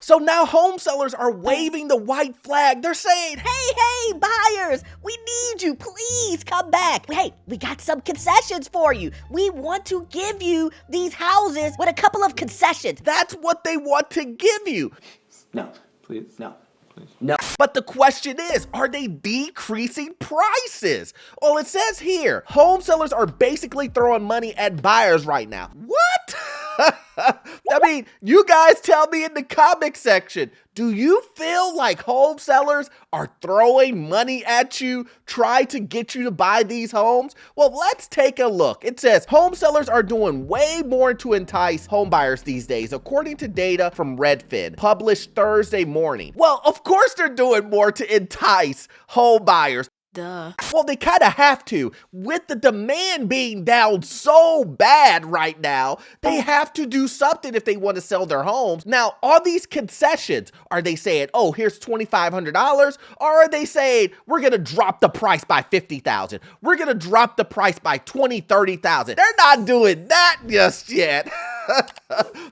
So now home sellers are waving the white flag. They're saying, Hey, buyers, we need you. Please come back. Hey, we got some concessions for you. We want to give you these houses with a couple of concessions. that's what they want to give you. No, please, no. No. But the question is, are they decreasing prices? Well, it says here, home sellers are basically throwing money at buyers right now. What? I mean, you guys tell me in the comment section, do you feel like home sellers are throwing money at you, trying to get you to buy these homes? Well, let's take a look. It says home sellers are doing way more to entice home buyers these days, according to data from Redfin, published Thursday morning. Well, of course they're doing more to entice home buyers. Duh. Well, they kind of have to. With the demand being down so bad right now, they have to do something if they want to sell their homes. Now, are these concessions, are they saying, oh, here's $2,500? Or are they saying, we're going to drop the price by $50,000? We're going to drop the price by $20,000, $30,000. They're not doing that just yet.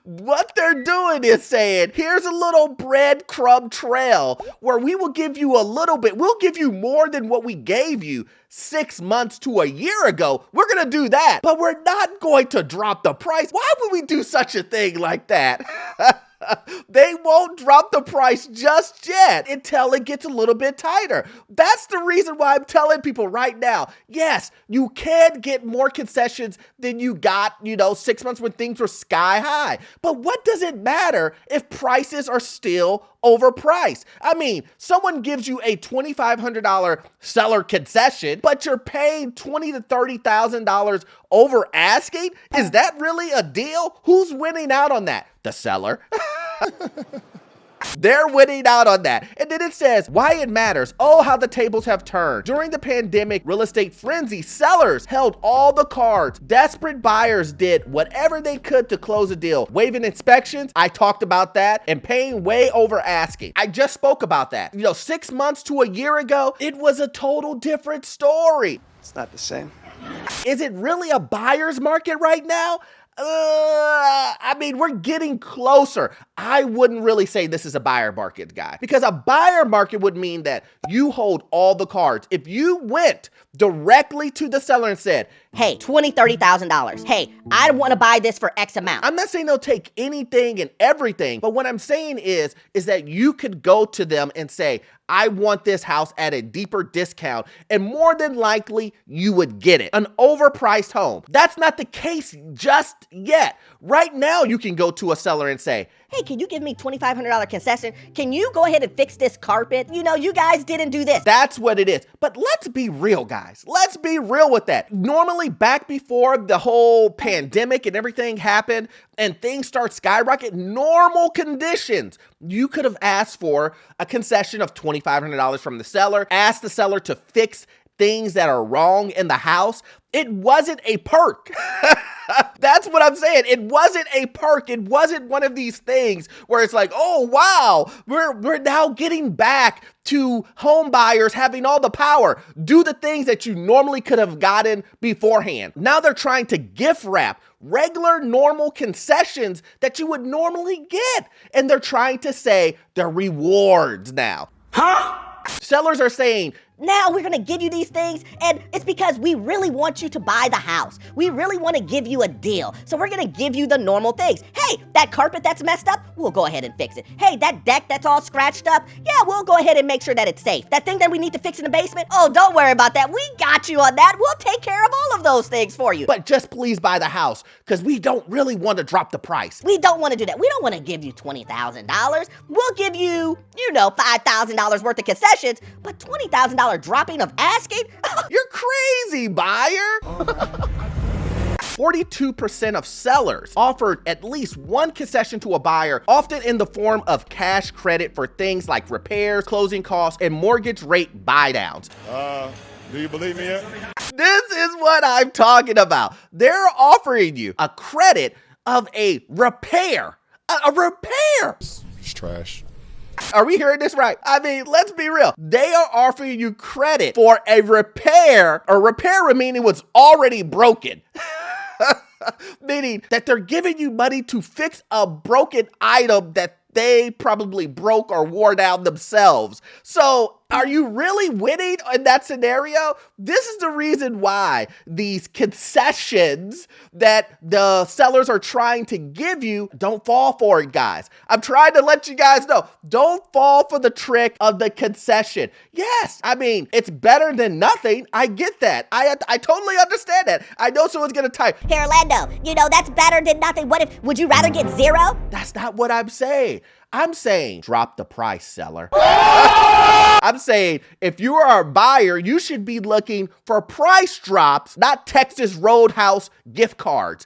What they're doing is saying, here's a little breadcrumb trail where we will give you a little bit. We'll give you more than what we gave you 6 months to a year ago. We're going to do that, but we're not going to drop the price. Why would we do such a thing like that? They won't drop the price just yet until it gets a little bit tighter. That's the reason why I'm telling people right now, yes, you can get more concessions than you got, 6 months when things were sky high. But what does it matter if prices are still overpriced? I mean, someone gives you a $2,500 seller concession, but you're paying $20,000 to $30,000 over asking? Is that really a deal? Who's winning out on that? The seller. They're winning out on that. And then it says, why it matters. Oh, how the tables have turned. During the pandemic real estate frenzy, sellers held all the cards. Desperate buyers did whatever they could to close a deal. Waiving inspections, I talked about that, and paying way over asking. I just spoke about that. 6 months to a year ago, it was a total different story. It's not the same. Is it really a buyer's market right now? I mean, we're getting closer. I wouldn't really say this is a buyer market, guy, because a buyer market would mean that you hold all the cards. If you went directly to the seller and said, Hey, $20,000, $30,000. Hey, I want to buy this for X amount. I'm not saying they'll take anything and everything, but what I'm saying is that you could go to them and say, I want this house at a deeper discount, and more than likely you would get it. An overpriced home. That's not the case just yet. Right now, you can go to a seller and say, Hey, can you give me $2,500 concession? Can you go ahead and fix this carpet? You guys didn't do this. That's what it is. But let's be real, guys. Let's be real with that. Normally, back before the whole pandemic and everything happened and things start skyrocketing, normal conditions, you could have asked for a concession of $2,500 from the seller, asked the seller to fix things that are wrong in the house. It wasn't a perk. That's what I'm saying. It wasn't a perk. It wasn't one of these things where it's like, oh, wow, we're now getting back to home buyers having all the power. Do the things that you normally could have gotten beforehand. Now they're trying to gift wrap regular, normal concessions that you would normally get. And they're trying to say they're rewards now. Huh? Sellers are saying, now we're gonna give you these things, and it's because we really want you to buy the house. We really wanna give you a deal. So we're gonna give you the normal things. Hey, that carpet that's messed up, we'll go ahead and fix it. Hey, that deck that's all scratched up, yeah, we'll go ahead and make sure that it's safe. That thing that we need to fix in the basement, oh, don't worry about that. We got you on that. We'll take care of all of those things for you. but just please buy the house because we don't really want to drop the price. We don't want to do that. We don't want to give you $20,000. We'll give you, $5,000 worth of concessions, but $20,000 dropping of asking? You're crazy, buyer. 42% of sellers offered at least one concession to a buyer, often in the form of cash credit for things like repairs, closing costs, and mortgage rate buydowns. Do you believe me yet? This is what I'm talking about. They're offering you a credit of a repair. A repair. It's trash. Are we hearing this right? I mean, let's be real. They are offering you credit for a repair meaning it was already broken. Meaning that they're giving you money to fix a broken item that they probably broke or wore down themselves. So are you really winning in that scenario? This is the reason why these concessions that the sellers are trying to give you, don't fall for it, guys. I'm trying to let you guys know, don't fall for the trick of the concession. Yes, I mean, it's better than nothing. I get that. I totally understand that. I know someone's gonna type, Hey, Orlando, that's better than nothing. Would you rather get 0? that's not what I'm saying. I'm saying drop the price, seller. I'm saying if you are a buyer, you should be looking for price drops, not Texas Roadhouse gift cards.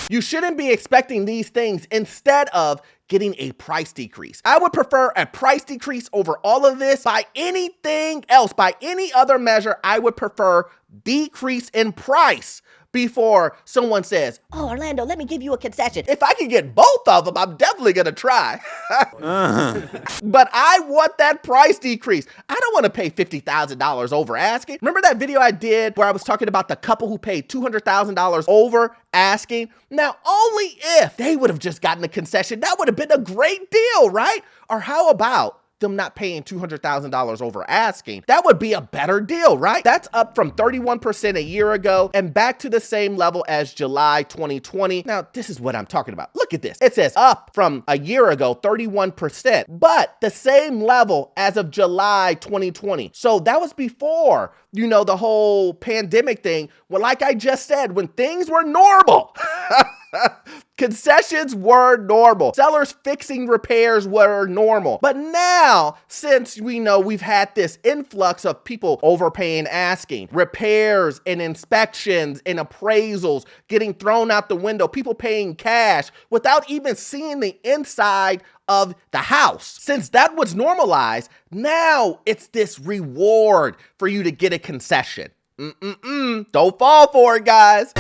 You shouldn't be expecting these things instead of getting a price decrease. I would prefer a price decrease over all of this. By anything else, by any other measure, I would prefer decrease in price before someone says, Oh, Orlando, let me give you a concession. if I can get both of them, I'm definitely gonna try. But I want that price decrease. I don't want to pay $50,000 over asking. Remember that video I did where I was talking about the couple who paid $200,000 over asking? Now, only if they would have just gotten a concession, that would have been a great deal, right? Or how about them not paying $200,000 over asking? That would be a better deal, right? That's up from 31% a year ago and back to the same level as July 2020. Now, this is what I'm talking about. Look at this. It says up from a year ago, 31%, but the same level as of July 2020. So that was before, the whole pandemic thing. Well, like I just said, when things were normal, concessions were normal. Sellers fixing repairs were normal. But now, since we know we've had this influx of people overpaying asking, repairs and inspections and appraisals getting thrown out the window, people paying cash without even seeing the inside of the house. Since that was normalized, now it's this reward for you to get a concession. Don't fall for it, guys.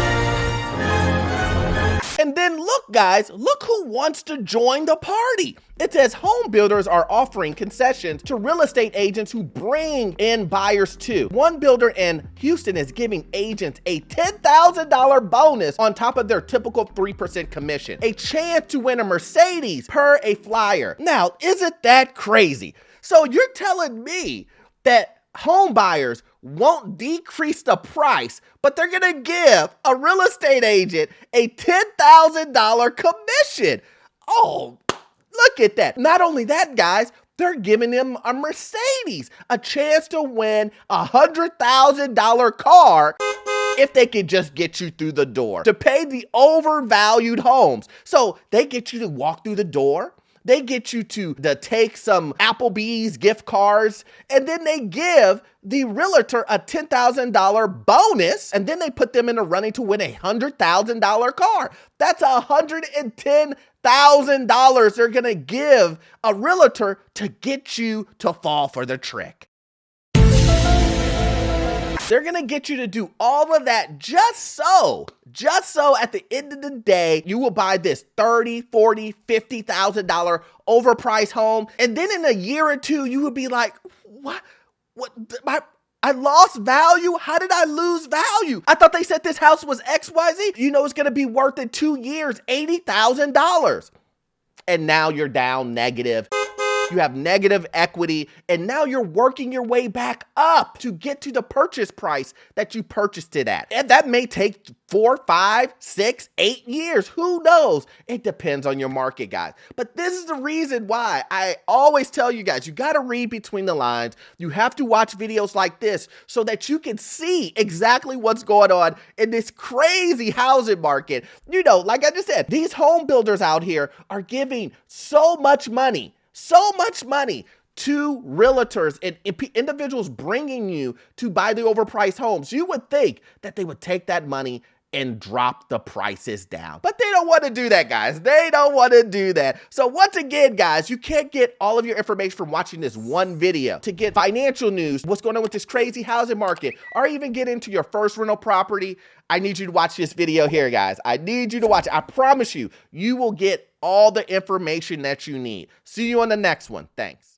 And then look, guys, look who wants to join the party. It says home builders are offering concessions to real estate agents who bring in buyers too. One builder in Houston is giving agents a $10,000 bonus on top of their typical 3% commission. A chance to win a Mercedes per a flyer. Now, isn't that crazy? So you're telling me that home buyers won't decrease the price, but they're gonna give a real estate agent a $10,000 commission. Oh, look at that. Not only that, guys, they're giving them a Mercedes, a chance to win a $100,000 car if they could just get you through the door, to pay the overvalued homes. So they get you to walk through the door. They get you to take some Applebee's gift cards, and then they give the realtor a $10,000 bonus, and then they put them in the running to win a $100,000 car. That's $110,000 they're gonna give a realtor to get you to fall for the trick. They're gonna get you to do all of that just so at the end of the day, you will buy this $30,000, $40,000, $50,000 overpriced home. And then in a year or two, you would be like, what, I lost value? How did I lose value? I thought they said this house was XYZ. It's gonna be worth in 2 years, $80,000. And now you're down negative. You have negative equity, and now you're working your way back up to get to the purchase price that you purchased it at. And that may take 4, 5, 6, 8 years. Who knows? It depends on your market, guys. But this is the reason why I always tell you guys, you got to read between the lines. You have to watch videos like this so that you can see exactly what's going on in this crazy housing market. Like I just said, these home builders out here are giving so much money to realtors and individuals bringing you to buy the overpriced homes. You would think that they would take that money and drop the prices down. But they don't want to do that, guys. They don't want to do that. So once again, guys, you can't get all of your information from watching this one video. To get financial news, what's going on with this crazy housing market, or even get into your first rental property, I need you to watch this video here, guys. I need you to watch it. I promise you, you will get all the information that you need. See you on the next one. Thanks.